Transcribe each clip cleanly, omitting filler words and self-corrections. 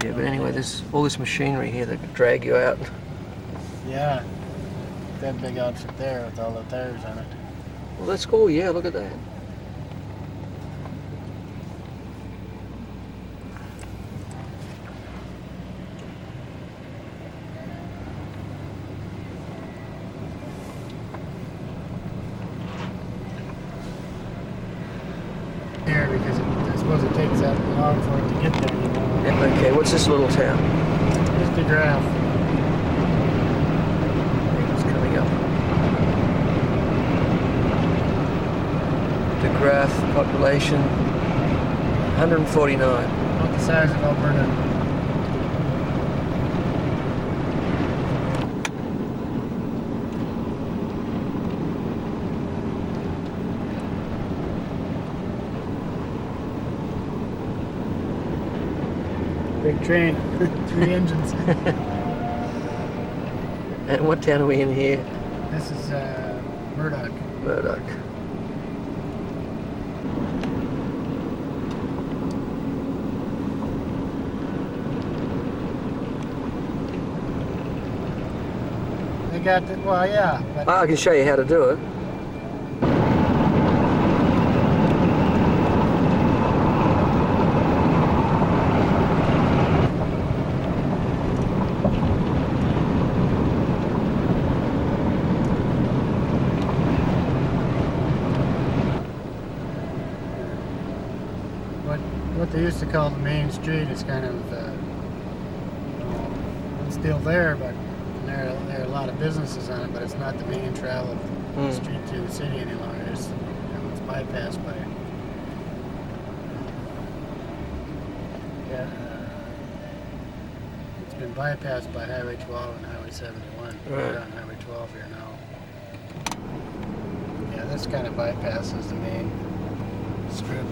Yeah, but anyway, there's all this machinery here that could drag you out. Yeah. That big outfit there with all the tires on it. Well, that's cool. Yeah, look at that. Here, because I suppose it takes that long for it to get there, you know. Yeah, okay, what's this little town? Just the graph. It's coming up. DeGraff population 149. About the size of Alberta. Big train, 3 engines. And what town are we in here? This is Murdoch. Murdoch. They got the, well, yeah. But I can show you how to do it. what they used to call the main street is kind of it's still there, but there are a lot of businesses on it, but it's not the main travel street to the city any longer. It's, it's bypassed by it's been bypassed by Highway 12 and Highway 71. Right. We're on Highway 12 here now. Yeah, this kind of bypasses the main strip.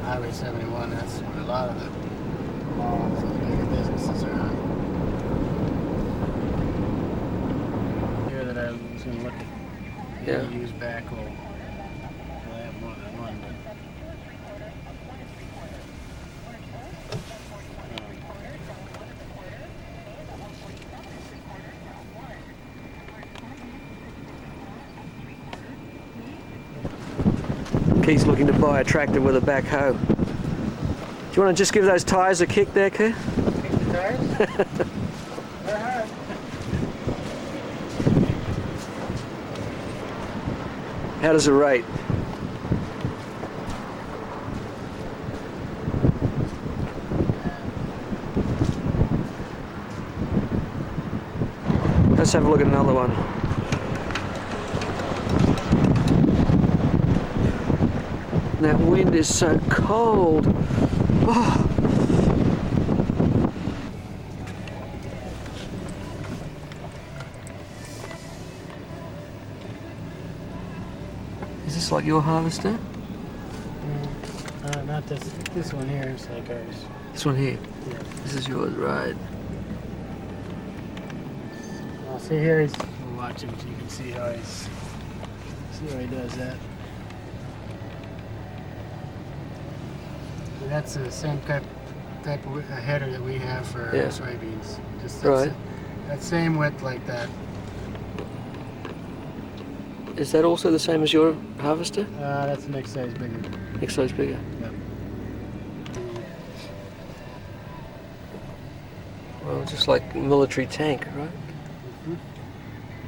Highway 71, that's where a lot of the malls and bigger businesses are on. Here that I was going to look at, use backhoe. Well, I have more than one, Keith's looking to buy a tractor with a backhoe. Do you want to just give those tyres a kick there, Keith? Kick the tires? They're hard. How does it rate? Let's have a look at another one. That wind is so cold. Oh. Is this like your harvester? Not this. This one here is like ours. This one here? Yeah. This is yours, right? Well, see here, we'll watch him so you can see how he does that. That's the same type of header that we have for soybeans. Just that same width like that. Is that also the same as your harvester? That's the next size bigger. Next size bigger? Yep. Well, just like a military tank, right?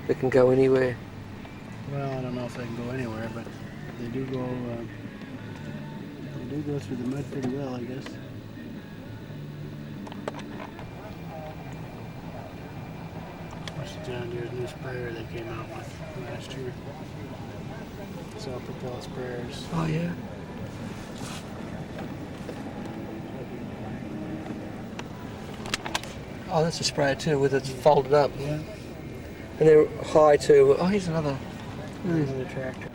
That can go anywhere. Well, I don't know if they can go anywhere, but they do go. They do go through the mud pretty well, I guess. Watch the John Deere's new sprayer they came out with last year. Self-propel sprayers. Oh yeah. Oh, that's a sprayer too, with it folded up. Yeah. And they're high too. Oh, here's another. Another tractor.